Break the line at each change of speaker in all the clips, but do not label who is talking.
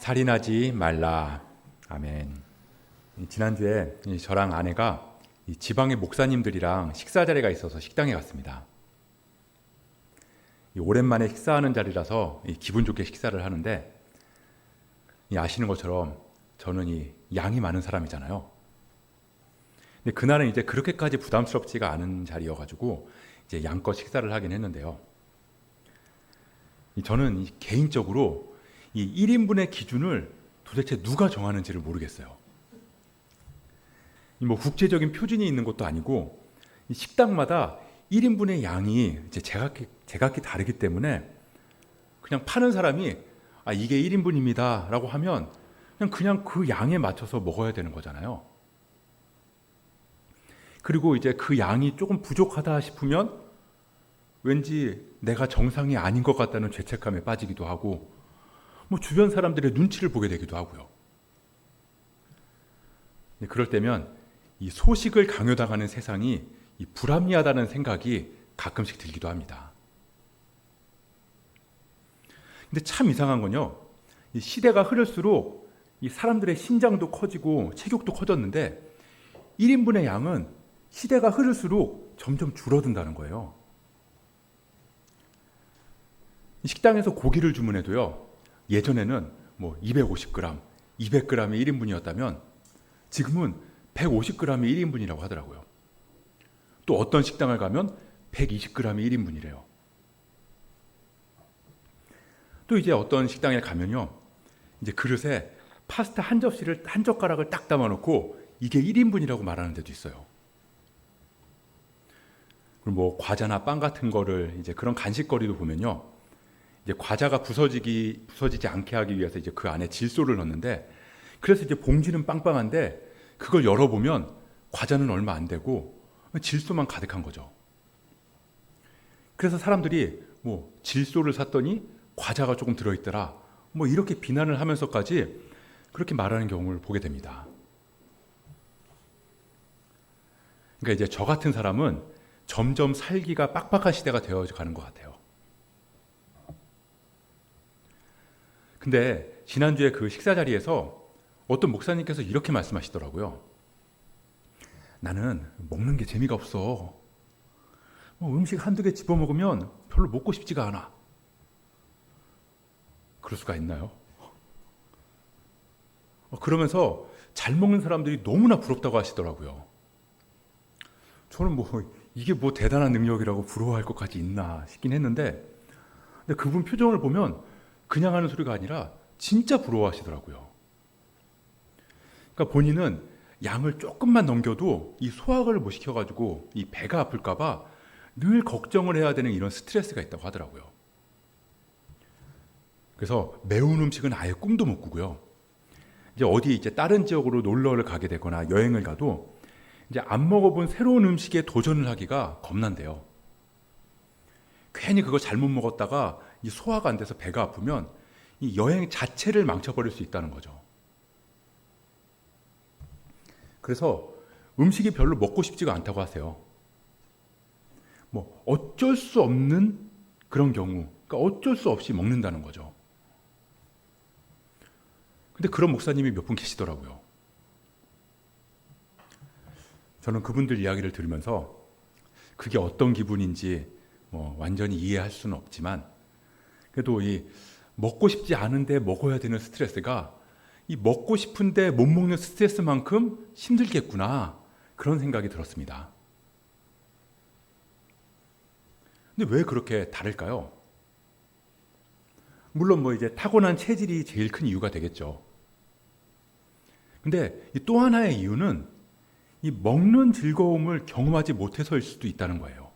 살인하지 말라. 아멘. 지난주에 저랑 아내가 지방의 목사님들이랑 식사 자리가 있어서 식당에 갔습니다. 오랜만에 식사하는 자리라서 기분 좋게 식사를 하는데, 아시는 것처럼 저는 양이 많은 사람이잖아요. 근데 그날은 이제 그렇게까지 부담스럽지가 않은 자리여가지고 이제 양껏 식사를 하긴 했는데요. 저는 개인적으로 이 1인분의 기준을 도대체 누가 정하는지를 모르겠어요. 뭐 국제적인 표준이 있는 것도 아니고, 이 식당마다 1인분의 양이 이제 제각기 다르기 때문에 그냥 파는 사람이 이게 1인분입니다 라고 하면 그냥 그 양에 맞춰서 먹어야 되는 거잖아요. 그리고 이제 그 양이 조금 부족하다 싶으면 왠지 내가 정상이 아닌 것 같다는 죄책감에 빠지기도 하고, 뭐 주변 사람들의 눈치를 보게 되기도 하고요. 그럴 때면 이 소식을 강요당하는 세상이 불합리하다는 생각이 가끔씩 들기도 합니다. 근데 참 이상한 건요, 이 시대가 흐를수록 이 사람들의 신장도 커지고 체격도 커졌는데 1인분의 양은 시대가 흐를수록 점점 줄어든다는 거예요. 식당에서 고기를 주문해도요, 예전에는 뭐 250g, 200g이 1인분이었다면 지금은 150g이 1인분이라고 하더라고요. 또 어떤 식당을 가면 120g이 1인분이래요. 또 이제 어떤 식당에 가면요, 이제 그릇에 파스타 한 접시를, 한 젓가락을 딱 담아놓고 이게 1인분이라고 말하는 데도 있어요. 그리고 뭐 과자나 빵 같은 거를 이제 그런 간식거리도 보면요, 이제 과자가 부서지지 않게 하기 위해서 이제 그 안에 질소를 넣는데, 그래서 이제 봉지는 빵빵한데 그걸 열어보면 과자는 얼마 안 되고 질소만 가득한 거죠. 그래서 사람들이 뭐 질소를 샀더니 과자가 조금 들어있더라, 뭐 이렇게 비난을 하면서까지 그렇게 말하는 경우를 보게 됩니다. 그러니까 이제 저 같은 사람은 점점 살기가 빡빡한 시대가 되어가는 것 같아요. 근데 지난주에 그 식사 자리에서 어떤 목사님께서 이렇게 말씀하시더라고요. 나는 먹는 게 재미가 없어. 음식 한두 개 집어먹으면 별로 먹고 싶지가 않아. 그럴 수가 있나요? 그러면서 잘 먹는 사람들이 너무나 부럽다고 하시더라고요. 저는 이게 대단한 능력이라고 부러워할 것까지 있나 싶긴 했는데, 근데 그분 표정을 보면 그냥 하는 소리가 아니라 진짜 부러워하시더라고요. 그러니까 본인은 양을 조금만 넘겨도 이 소화를 못 시켜가지고 이 배가 아플까봐 늘 걱정을 해야 되는 이런 스트레스가 있다고 하더라고요. 그래서 매운 음식은 아예 꿈도 못 꾸고요. 이제 다른 지역으로 놀러를 가게 되거나 여행을 가도 이제 안 먹어본 새로운 음식에 도전을 하기가 겁난대요. 괜히 그거 잘못 먹었다가 이 소화가 안 돼서 배가 아프면 이 여행 자체를 망쳐버릴 수 있다는 거죠. 그래서 음식이 별로 먹고 싶지가 않다고 하세요. 어쩔 수 없는 그런 경우, 그러니까 어쩔 수 없이 먹는다는 거죠. 근데 그런 목사님이 몇 분 계시더라고요. 저는 그분들 이야기를 들으면서 그게 어떤 기분인지 완전히 이해할 수는 없지만, 그래도 이 먹고 싶지 않은데 먹어야 되는 스트레스가 이 먹고 싶은데 못 먹는 스트레스만큼 힘들겠구나, 그런 생각이 들었습니다. 근데 왜 그렇게 다를까요? 물론 이제 타고난 체질이 제일 큰 이유가 되겠죠. 근데 또 하나의 이유는 이 먹는 즐거움을 경험하지 못해서일 수도 있다는 거예요.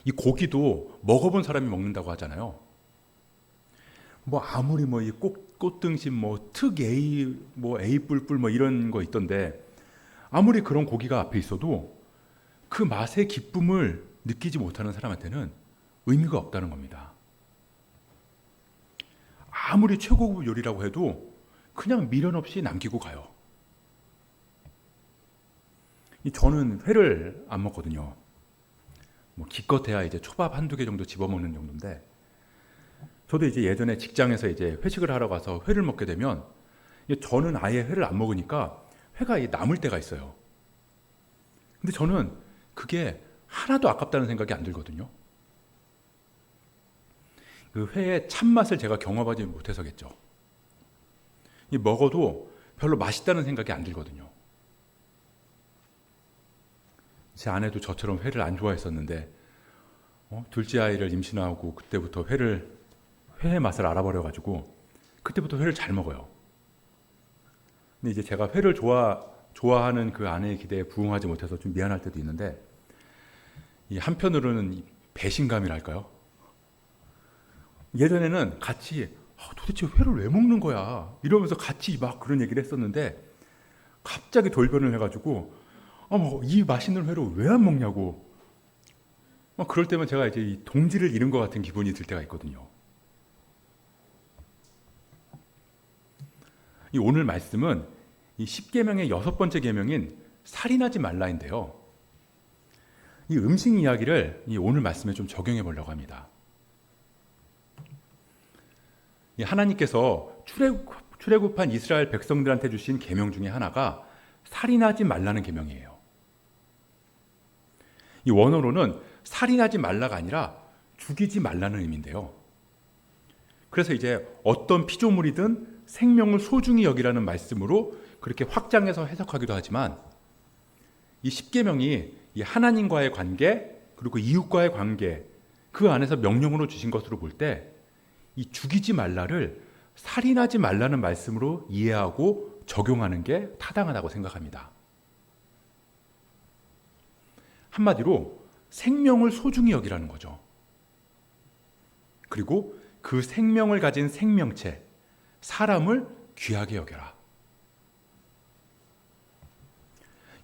이 고기도 먹어본 사람이 먹는다고 하잖아요. 아무리 이 꽃등심 특 A A 뿔뿔 이런 거 있던데, 아무리 그런 고기가 앞에 있어도 그 맛의 기쁨을 느끼지 못하는 사람한테는 의미가 없다는 겁니다. 아무리 최고급 요리라고 해도 그냥 미련 없이 남기고 가요. 저는 회를 안 먹거든요. 기껏해야 이제 초밥 한두 개 정도 집어먹는 정도인데, 저도 이제 예전에 직장에서 이제 회식을 하러 가서 회를 먹게 되면 저는 아예 회를 안 먹으니까 회가 남을 때가 있어요. 근데 저는 그게 하나도 아깝다는 생각이 안 들거든요. 그 회의 참맛을 제가 경험하지 못해서겠죠. 먹어도 별로 맛있다는 생각이 안 들거든요. 제 아내도 저처럼 회를 안 좋아했었는데 둘째 아이를 임신하고 그때부터 회의 맛을 알아버려가지고 그때부터 회를 잘 먹어요. 근데 이제 제가 회를 좋아하는 그 아내의 기대에 부응하지 못해서 좀 미안할 때도 있는데, 이 한편으로는 이 배신감이랄까요? 예전에는 같이 도대체 회를 왜 먹는 거야? 이러면서 같이 막 그런 얘기를 했었는데, 갑자기 돌변을 해가지고 이 맛있는 회를 왜 안 먹냐고. 그럴 때면 제가 이제 이 동지를 잃은 것 같은 기분이 들 때가 있거든요. 이 오늘 말씀은 이 10계명의 6번째 계명인 살인하지 말라인데요. 이 음식 이야기를 이 오늘 말씀에 좀 적용해 보려고 합니다. 이 하나님께서 출애굽한 이스라엘 백성들한테 주신 계명 중에 하나가 살인하지 말라는 계명이에요. 이 원어로는 살인하지 말라가 아니라 죽이지 말라는 의미인데요. 그래서 이제 어떤 피조물이든 생명을 소중히 여기라는 말씀으로 그렇게 확장해서 해석하기도 하지만, 이 10계명이 이 하나님과의 관계 그리고 이웃과의 관계, 그 안에서 명령으로 주신 것으로 볼 때 이 죽이지 말라를 살인하지 말라는 말씀으로 이해하고 적용하는 게 타당하다고 생각합니다. 한마디로 생명을 소중히 여기라는 거죠. 그리고 그 생명을 가진 생명체, 사람을 귀하게 여겨라.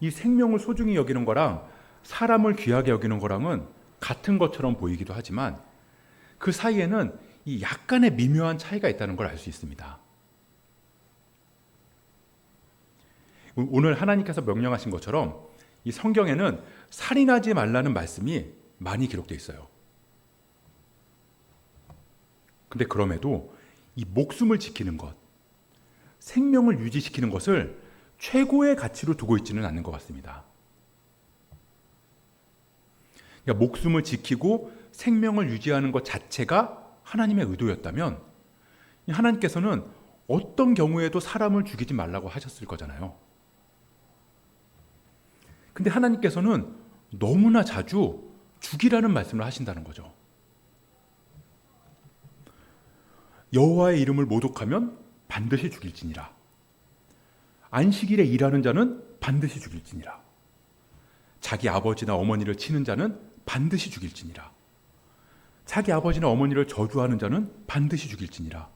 이 생명을 소중히 여기는 거랑 사람을 귀하게 여기는 거랑은 같은 것처럼 보이기도 하지만 그 사이에는 이 약간의 미묘한 차이가 있다는 걸 알 수 있습니다. 오늘 하나님께서 명령하신 것처럼 이 성경에는 살인하지 말라는 말씀이 많이 기록되어 있어요. 근데 그럼에도 이 목숨을 지키는 것, 생명을 유지시키는 것을 최고의 가치로 두고 있지는 않는 것 같습니다. 그러니까 목숨을 지키고 생명을 유지하는 것 자체가 하나님의 의도였다면 하나님께서는 어떤 경우에도 사람을 죽이지 말라고 하셨을 거잖아요. 근데 하나님께서는 너무나 자주 죽이라는 말씀을 하신다는 거죠. 여호와의 이름을 모독하면 반드시 죽일지니라. 안식일에 일하는 자는 반드시 죽일지니라. 자기 아버지나 어머니를 치는 자는 반드시 죽일지니라. 자기 아버지나 어머니를 저주하는 자는 반드시 죽일지니라.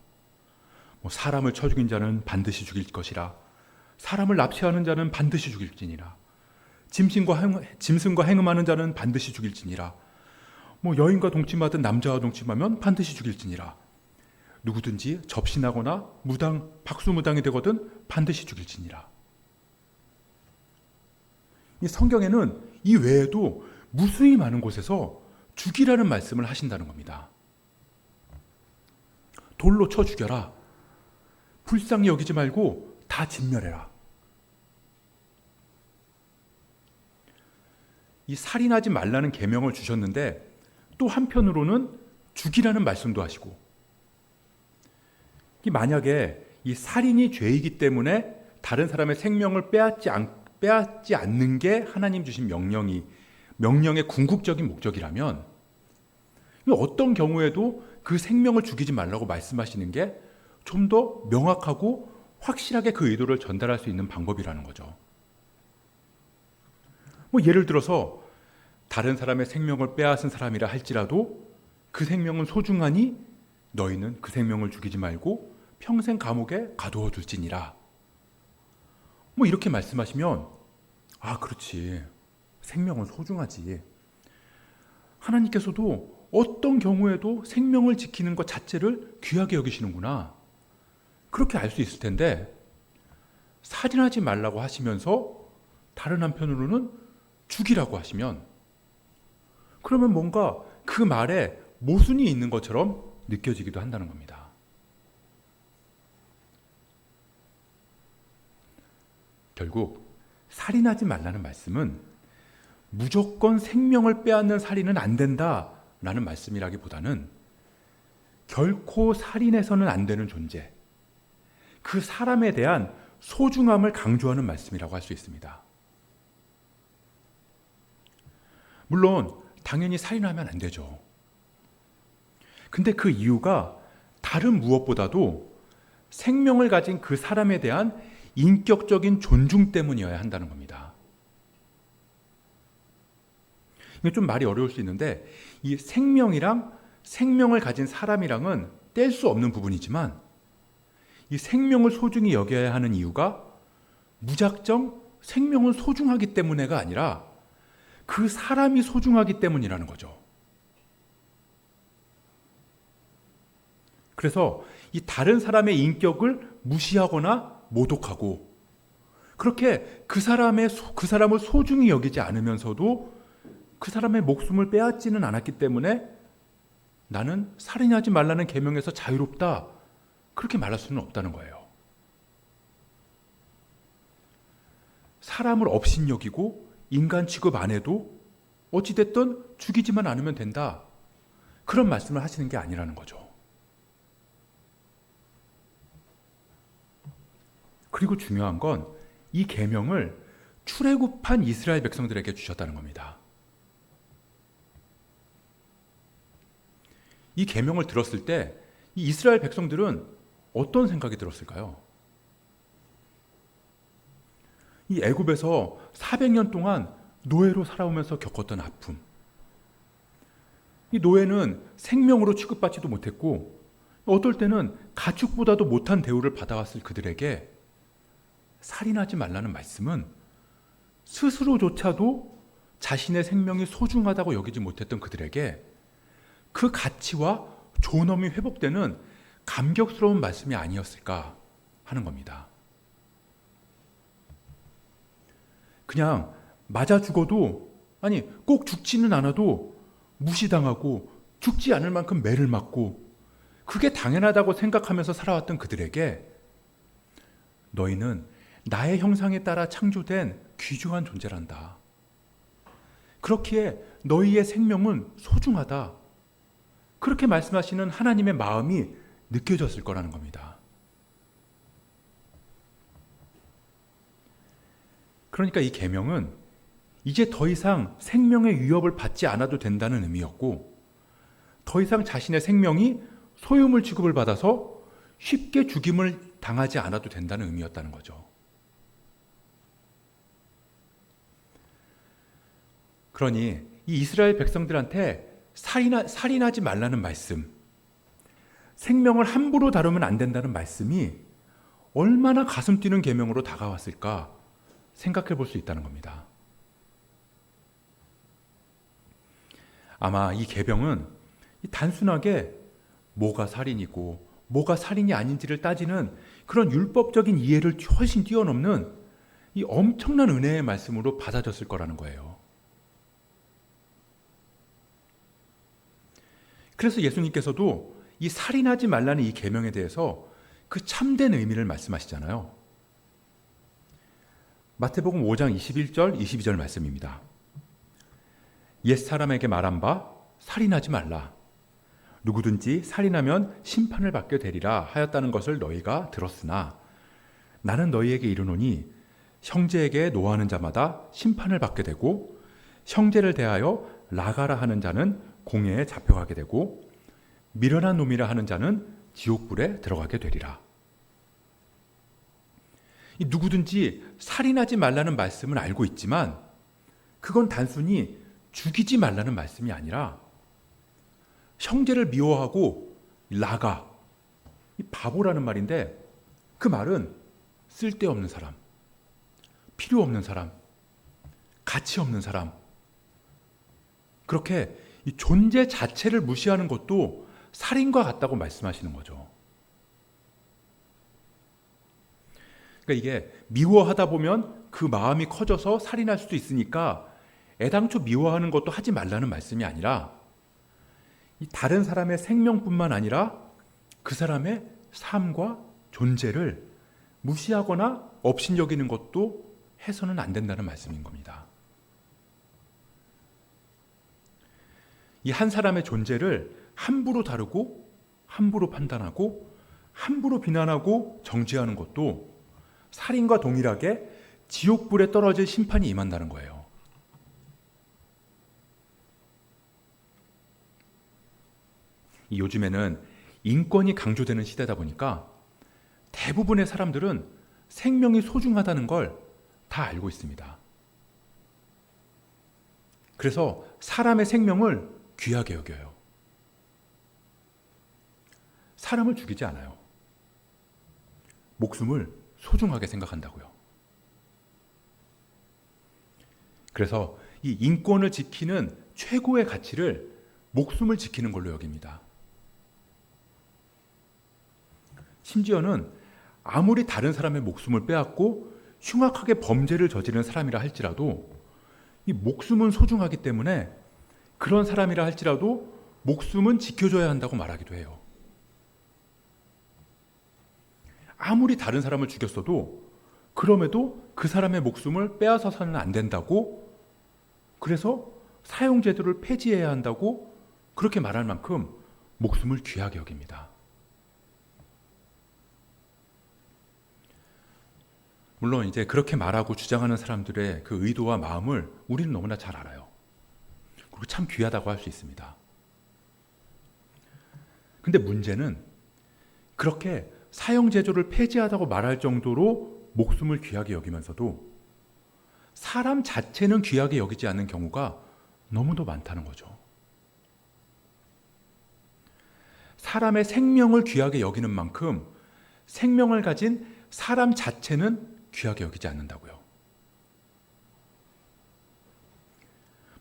사람을 쳐 죽인 자는 반드시 죽일 것이라. 사람을 납치하는 자는 반드시 죽일지니라. 짐승과 행음하는 자는 반드시 죽일지니라. 여인과 동침하든 남자와 동침하면 반드시 죽일지니라. 누구든지 접신하거나 박수무당이 되거든 반드시 죽일지니라. 이 성경에는 이 외에도 무수히 많은 곳에서 죽이라는 말씀을 하신다는 겁니다. 돌로 쳐 죽여라. 불쌍히 여기지 말고 다 진멸해라. 이 살인하지 말라는 계명을 주셨는데 또 한편으로는 죽이라는 말씀도 하시고, 만약에 이 살인이 죄이기 때문에 다른 사람의 생명을 빼앗지 않는 게 하나님 주신 명령의 궁극적인 목적이라면 어떤 경우에도 그 생명을 죽이지 말라고 말씀하시는 게 좀 더 명확하고 확실하게 그 의도를 전달할 수 있는 방법이라는 거죠. 예를 들어서 다른 사람의 생명을 빼앗은 사람이라 할지라도 그 생명은 소중하니 너희는 그 생명을 죽이지 말고 평생 감옥에 가두어 둘지니라. 이렇게 말씀하시면 그렇지. 생명은 소중하지. 하나님께서도 어떤 경우에도 생명을 지키는 것 자체를 귀하게 여기시는구나. 그렇게 알 수 있을 텐데 살인하지 말라고 하시면서 다른 한편으로는 죽이라고 하시면 그러면 뭔가 그 말에 모순이 있는 것처럼 느껴지기도 한다는 겁니다. 결국 살인하지 말라는 말씀은 무조건 생명을 빼앗는 살인은 안 된다라는 말씀이라기보다는 결코 살인해서는 안 되는 존재, 그 사람에 대한 소중함을 강조하는 말씀이라고 할 수 있습니다. 물론 당연히 살인하면 안 되죠. 근데 그 이유가 다른 무엇보다도 생명을 가진 그 사람에 대한 인격적인 존중 때문이어야 한다는 겁니다. 이게 좀 말이 어려울 수 있는데, 이 생명이랑 생명을 가진 사람이랑은 뗄 수 없는 부분이지만, 이 생명을 소중히 여겨야 하는 이유가 무작정 생명은 소중하기 때문에가 아니라 그 사람이 소중하기 때문이라는 거죠. 그래서 이 다른 사람의 인격을 무시하거나 모독하고, 그렇게 그 사람을 소중히 여기지 않으면서도 그 사람의 목숨을 빼앗지는 않았기 때문에 나는 살인하지 말라는 계명에서 자유롭다, 그렇게 말할 수는 없다는 거예요. 사람을 업신여기고 인간 취급 안 해도 어찌됐든 죽이지만 않으면 된다, 그런 말씀을 하시는 게 아니라는 거죠. 그리고 중요한 건 이 계명을 출애굽한 이스라엘 백성들에게 주셨다는 겁니다. 이 계명을 들었을 때 이 이스라엘 백성들은 어떤 생각이 들었을까요? 이 애굽에서 400년 동안 노예로 살아오면서 겪었던 아픔, 이 노예는 생명으로 취급받지도 못했고 어떨 때는 가축보다도 못한 대우를 받아왔을 그들에게 살인하지 말라는 말씀은 스스로조차도 자신의 생명이 소중하다고 여기지 못했던 그들에게 그 가치와 존엄이 회복되는 감격스러운 말씀이 아니었을까 하는 겁니다. 그냥 맞아 죽어도, 아니 꼭 죽지는 않아도 무시당하고 죽지 않을 만큼 매를 맞고 그게 당연하다고 생각하면서 살아왔던 그들에게 너희는 나의 형상에 따라 창조된 귀중한 존재란다. 그렇기에 너희의 생명은 소중하다, 그렇게 말씀하시는 하나님의 마음이 느껴졌을 거라는 겁니다. 그러니까 이 계명은 이제 더 이상 생명의 위협을 받지 않아도 된다는 의미였고, 더 이상 자신의 생명이 소유물 취급을 받아서 쉽게 죽임을 당하지 않아도 된다는 의미였다는 거죠. 그러니 이 이스라엘 백성들한테 살인하지 말라는 말씀, 생명을 함부로 다루면 안 된다는 말씀이 얼마나 가슴 뛰는 계명으로 다가왔을까 생각해 볼 수 있다는 겁니다. 아마 이 계명은 단순하게 뭐가 살인이고 뭐가 살인이 아닌지를 따지는 그런 율법적인 이해를 훨씬 뛰어넘는 이 엄청난 은혜의 말씀으로 받아졌을 거라는 거예요. 그래서 예수님께서도 이 살인하지 말라는 이 계명에 대해서 그 참된 의미를 말씀하시잖아요. 마태복음 5장 21절 22절 말씀입니다. 옛사람에게 말한 바 살인하지 말라. 누구든지 살인하면 심판을 받게 되리라 하였다는 것을 너희가 들었으나 나는 너희에게 이르노니 형제에게 노하는 자마다 심판을 받게 되고 형제를 대하여 나가라 하는 자는 공회에 잡혀가게 되고 미련한 놈이라 하는 자는 지옥불에 들어가게 되리라. 이 누구든지 살인하지 말라는 말씀은 알고 있지만 그건 단순히 죽이지 말라는 말씀이 아니라 형제를 미워하고 나가, 이 바보라는 말인데 그 말은 쓸데없는 사람, 필요 없는 사람, 가치 없는 사람, 그렇게 이 존재 자체를 무시하는 것도 살인과 같다고 말씀하시는 거죠. 그러니까 이게 미워하다 보면 그 마음이 커져서 살인할 수도 있으니까 애당초 미워하는 것도 하지 말라는 말씀이 아니라 이 다른 사람의 생명뿐만 아니라 그 사람의 삶과 존재를 무시하거나 업신여기는 것도 해서는 안 된다는 말씀인 겁니다. 이 한 사람의 존재를 함부로 다루고 함부로 판단하고 함부로 비난하고 정죄하는 것도 살인과 동일하게 지옥불에 떨어질 심판이 임한다는 거예요. 요즘에는 인권이 강조되는 시대다 보니까 대부분의 사람들은 생명이 소중하다는 걸 다 알고 있습니다. 그래서 사람의 생명을 귀하게 여겨요. 사람을 죽이지 않아요. 목숨을 소중하게 생각한다고요. 그래서 이 인권을 지키는 최고의 가치를 목숨을 지키는 걸로 여깁니다. 심지어는 아무리 다른 사람의 목숨을 빼앗고 흉악하게 범죄를 저지른 사람이라 할지라도 이 목숨은 소중하기 때문에 그런 사람이라 할지라도 목숨은 지켜줘야 한다고 말하기도 해요. 아무리 다른 사람을 죽였어도 그럼에도 그 사람의 목숨을 빼앗아서는 안 된다고, 그래서 사형제도를 폐지해야 한다고 그렇게 말할 만큼 목숨을 귀하게 여깁니다. 물론 이제 그렇게 말하고 주장하는 사람들의 그 의도와 마음을 우리는 너무나 잘 알아요. 그리고 참 귀하다고 할 수 있습니다. 근데 문제는 그렇게 사형제도를 폐지하다고 말할 정도로 목숨을 귀하게 여기면서도 사람 자체는 귀하게 여기지 않는 경우가 너무도 많다는 거죠. 사람의 생명을 귀하게 여기는 만큼 생명을 가진 사람 자체는 귀하게 여기지 않는다고요.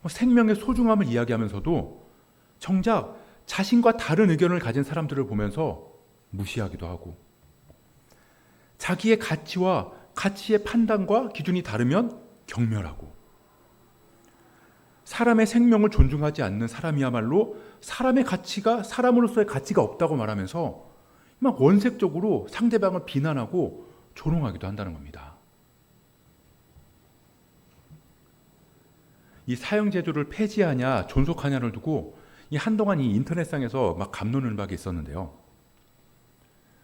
생명의 소중함을 이야기하면서도 정작 자신과 다른 의견을 가진 사람들을 보면서 무시하기도 하고, 자기의 가치와 가치의 판단과 기준이 다르면 경멸하고, 사람의 생명을 존중하지 않는 사람이야말로 사람의 가치가, 사람으로서의 가치가 없다고 말하면서 막 원색적으로 상대방을 비난하고 조롱하기도 한다는 겁니다. 이 사형제도를 폐지하냐 존속하냐를 두고 한동안 이 인터넷상에서 막 갑론을박이 있었는데요.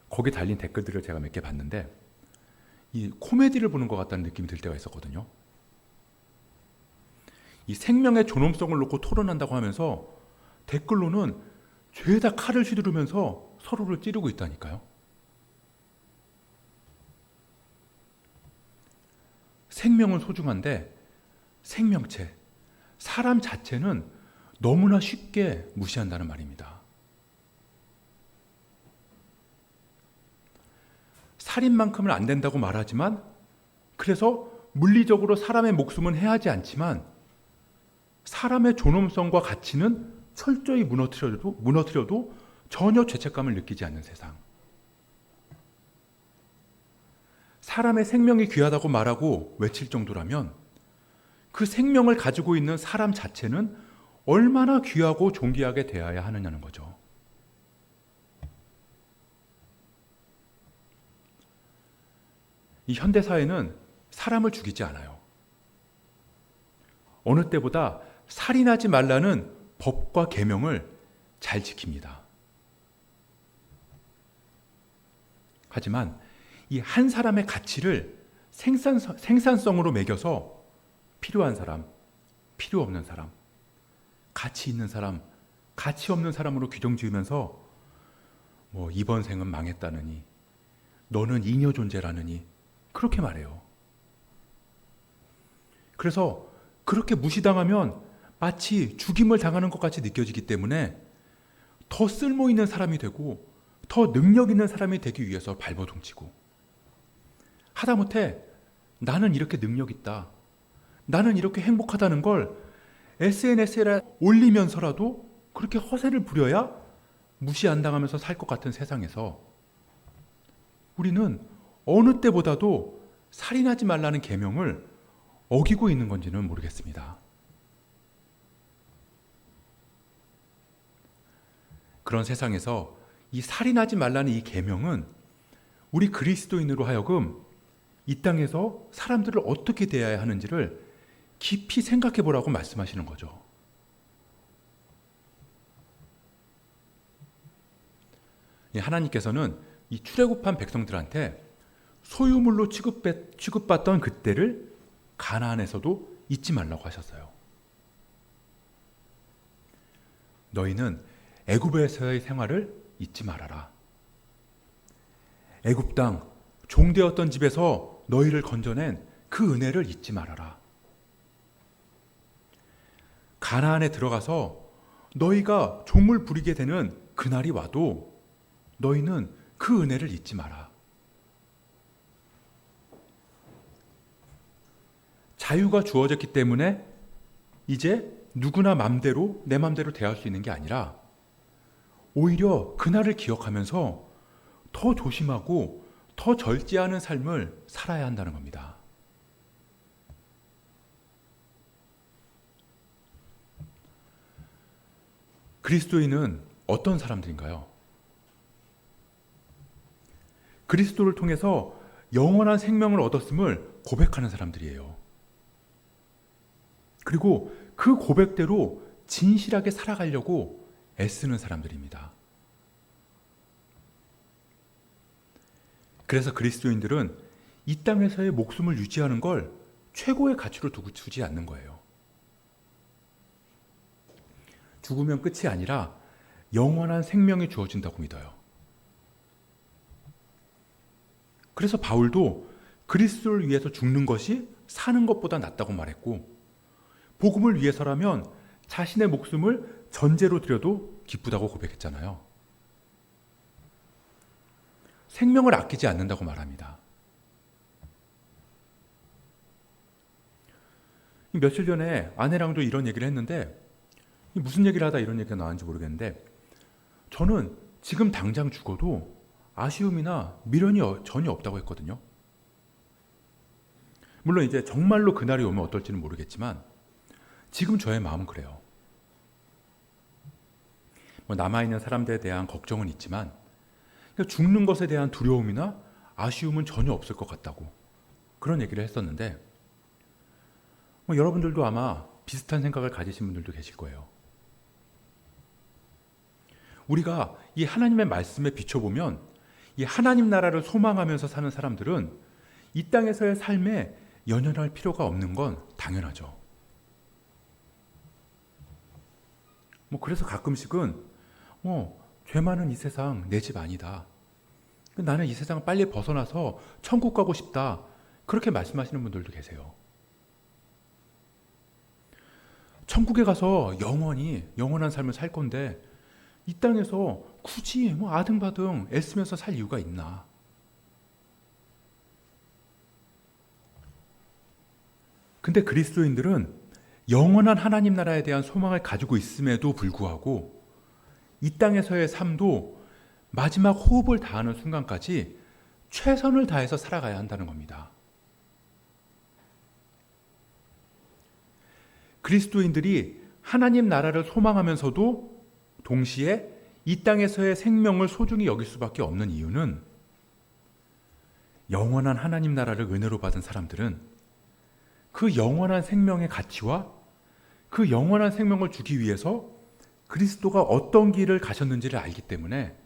거기 달린 댓글들을 제가 몇 개 봤는데 이 코미디를 보는 것 같다는 느낌이 들 때가 있었거든요. 이 생명의 존엄성을 놓고 토론한다고 하면서 댓글로는 죄다 칼을 휘두르면서 서로를 찌르고 있다니까요. 생명은 소중한데 생명체, 사람 자체는 너무나 쉽게 무시한다는 말입니다. 살인만큼은 안 된다고 말하지만, 그래서 물리적으로 사람의 목숨은 해하지 않지만 사람의 존엄성과 가치는 철저히 무너뜨려도 전혀 죄책감을 느끼지 않는 세상. 사람의 생명이 귀하다고 말하고 외칠 정도라면 그 생명을 가지고 있는 사람 자체는 얼마나 귀하고 존귀하게 대해야 하느냐는 거죠. 이 현대사회는 사람을 죽이지 않아요. 어느 때보다 살인하지 말라는 법과 계명을 잘 지킵니다. 하지만 이 한 사람의 가치를 생산성으로 매겨서 필요한 사람, 필요 없는 사람, 가치 있는 사람, 가치 없는 사람으로 규정 지으면서 이번 생은 망했다느니, 너는 잉여 존재라느니 그렇게 말해요. 그래서 그렇게 무시당하면 마치 죽임을 당하는 것 같이 느껴지기 때문에 더 쓸모 있는 사람이 되고 더 능력 있는 사람이 되기 위해서 발버둥치고, 하다못해 나는 이렇게 능력 있다, 나는 이렇게 행복하다는 걸 SNS에 올리면서라도 그렇게 허세를 부려야 무시 안 당하면서 살 것 같은 세상에서 우리는 어느 때보다도 살인하지 말라는 계명을 어기고 있는 건지는 모르겠습니다. 그런 세상에서 이 살인하지 말라는 이 계명은 우리 그리스도인으로 하여금 이 땅에서 사람들을 어떻게 대해야 하는지를 깊이 생각해 보라고 말씀하시는 거죠. 하나님께서는 이 출애굽한 백성들한테 소유물로 취급받던 그때를 가나안에서도 잊지 말라고 하셨어요. 너희는 애굽에서의 생활을 잊지 말아라. 애굽 땅 종되었던 집에서 너희를 건져낸 그 은혜를 잊지 말아라. 가나안에 들어가서 너희가 종을 부리게 되는 그날이 와도 너희는 그 은혜를 잊지 마라. 자유가 주어졌기 때문에 이제 누구나 내 맘대로 대할 수 있는 게 아니라 오히려 그날을 기억하면서 더 조심하고 더 절제하는 삶을 살아야 한다는 겁니다. 그리스도인은 어떤 사람들인가요? 그리스도를 통해서 영원한 생명을 얻었음을 고백하는 사람들이에요. 그리고 그 고백대로 진실하게 살아가려고 애쓰는 사람들입니다. 그래서 그리스도인들은 이 땅에서의 목숨을 유지하는 걸 최고의 가치로 두지 않는 거예요. 죽으면 끝이 아니라 영원한 생명이 주어진다고 믿어요. 그래서 바울도 그리스도를 위해서 죽는 것이 사는 것보다 낫다고 말했고, 복음을 위해서라면 자신의 목숨을 전제로 드려도 기쁘다고 고백했잖아요. 생명을 아끼지 않는다고 말합니다. 며칠 전에 아내랑도 이런 얘기를 했는데, 무슨 얘기를 하다 이런 얘기가 나왔는지 모르겠는데, 저는 지금 당장 죽어도 아쉬움이나 미련이 전혀 없다고 했거든요. 물론 이제 정말로 그날이 오면 어떨지는 모르겠지만 지금 저의 마음은 그래요. 남아있는 사람들에 대한 걱정은 있지만 죽는 것에 대한 두려움이나 아쉬움은 전혀 없을 것 같다고 그런 얘기를 했었는데, 여러분들도 아마 비슷한 생각을 가지신 분들도 계실 거예요. 우리가 이 하나님의 말씀에 비춰보면 이 하나님 나라를 소망하면서 사는 사람들은 이 땅에서의 삶에 연연할 필요가 없는 건 당연하죠. 그래서 가끔씩은 죄 많은 이 세상 내 집 아니다. 나는 이 세상 빨리 벗어나서 천국 가고 싶다. 그렇게 말씀하시는 분들도 계세요. 천국에 가서 영원한 삶을 살 건데 이 땅에서 굳이 아등바등 애쓰면서 살 이유가 있나? 근데 그리스도인들은 영원한 하나님 나라에 대한 소망을 가지고 있음에도 불구하고 이 땅에서의 삶도 마지막 호흡을 다하는 순간까지 최선을 다해서 살아가야 한다는 겁니다. 그리스도인들이 하나님 나라를 소망하면서도 동시에 이 땅에서의 생명을 소중히 여길 수밖에 없는 이유는 영원한 하나님 나라를 은혜로 받은 사람들은 그 영원한 생명의 가치와 그 영원한 생명을 주기 위해서 그리스도가 어떤 길을 가셨는지를 알기 때문에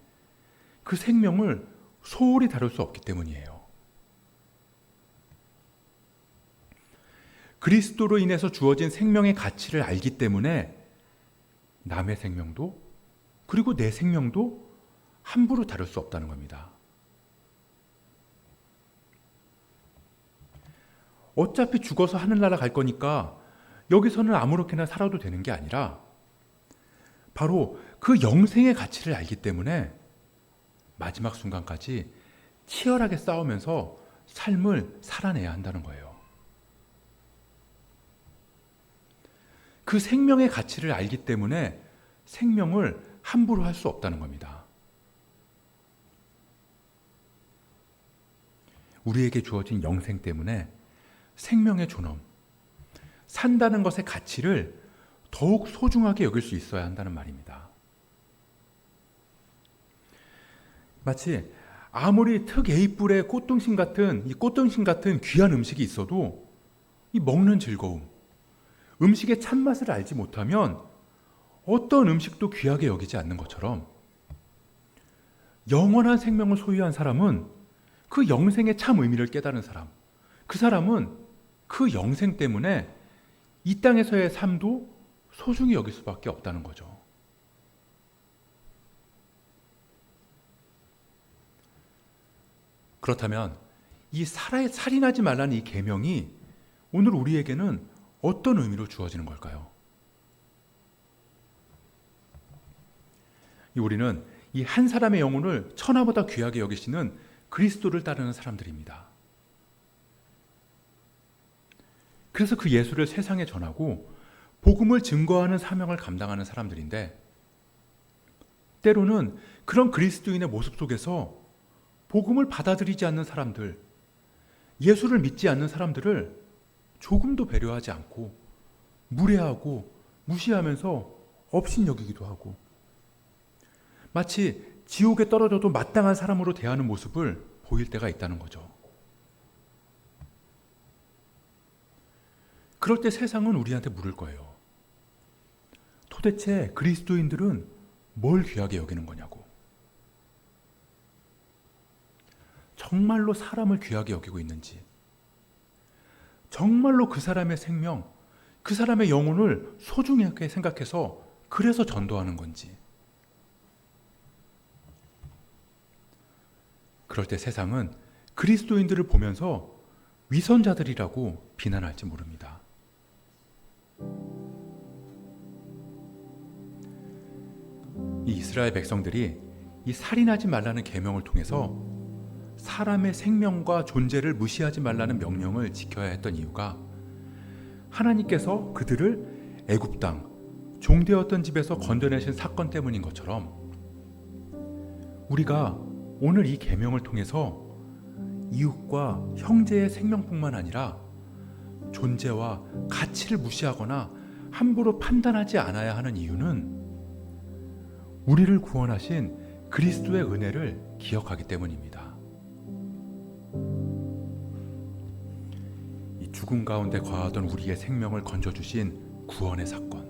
그 생명을 소홀히 다룰 수 없기 때문이에요. 그리스도로 인해서 주어진 생명의 가치를 알기 때문에 남의 생명도 그리고 내 생명도 함부로 다룰 수 없다는 겁니다. 어차피 죽어서 하늘나라 갈 거니까 여기서는 아무렇게나 살아도 되는 게 아니라 바로 그 영생의 가치를 알기 때문에 마지막 순간까지 치열하게 싸우면서 삶을 살아내야 한다는 거예요. 그 생명의 가치를 알기 때문에 생명을 함부로 할 수 없다는 겁니다. 우리에게 주어진 영생 때문에 생명의 존엄, 산다는 것의 가치를 더욱 소중하게 여길 수 있어야 한다는 말입니다. 마치 아무리 특 A뿔의 꽃등심 같은 귀한 음식이 있어도 이 먹는 즐거움, 음식의 참맛을 알지 못하면 어떤 음식도 귀하게 여기지 않는 것처럼 영원한 생명을 소유한 사람은 그 영생의 참 의미를 깨달은 사람, 그 사람은 그 영생 때문에 이 땅에서의 삶도 소중히 여길 수밖에 없다는 거죠. 그렇다면 이 살인하지 말라는 이 계명이 오늘 우리에게는 어떤 의미로 주어지는 걸까요? 우리는 이 한 사람의 영혼을 천하보다 귀하게 여기시는 그리스도를 따르는 사람들입니다. 그래서 그 예수를 세상에 전하고 복음을 증거하는 사명을 감당하는 사람들인데, 때로는 그런 그리스도인의 모습 속에서 복음을 받아들이지 않는 사람들, 예수를 믿지 않는 사람들을 조금도 배려하지 않고 무례하고 무시하면서 업신여기기도 하고, 마치 지옥에 떨어져도 마땅한 사람으로 대하는 모습을 보일 때가 있다는 거죠. 그럴 때 세상은 우리한테 물을 거예요. 도대체 그리스도인들은 뭘 귀하게 여기는 거냐고. 정말로 사람을 귀하게 여기고 있는지, 정말로 그 사람의 생명, 그 사람의 영혼을 소중하게 생각해서 그래서 전도하는 건지. 그럴 때 세상은 그리스도인들을 보면서 위선자들이라고 비난할지 모릅니다. 이 이스라엘 백성들이 이 살인하지 말라는 계명을 통해서 사람의 생명과 존재를 무시하지 말라는 명령을 지켜야 했던 이유가, 하나님께서 그들을 애굽 땅, 종되었던 집에서 건져내신 사건 때문인 것처럼, 우리가 오늘 이 계명을 통해서 이웃과 형제의 생명뿐만 아니라 존재와 가치를 무시하거나 함부로 판단하지 않아야 하는 이유는 우리를 구원하신 그리스도의 은혜를 기억하기 때문입니다. 이 죽음 가운데 거하던 우리의 생명을 건져주신 구원의 사건,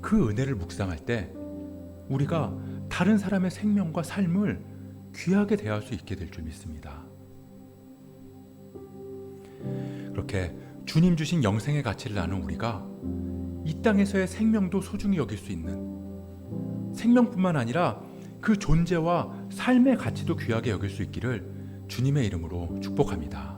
그 은혜를 묵상할 때 우리가 다른 사람의 생명과 삶을 귀하게 대할 수 있게 될 줄 믿습니다. 그렇게 주님 주신 영생의 가치를 아는 우리가 이 땅에서의 생명도 소중히 여길 수 있는, 생명뿐만 아니라 그 존재와 삶의 가치도 귀하게 여길 수 있기를 주님의 이름으로 축복합니다.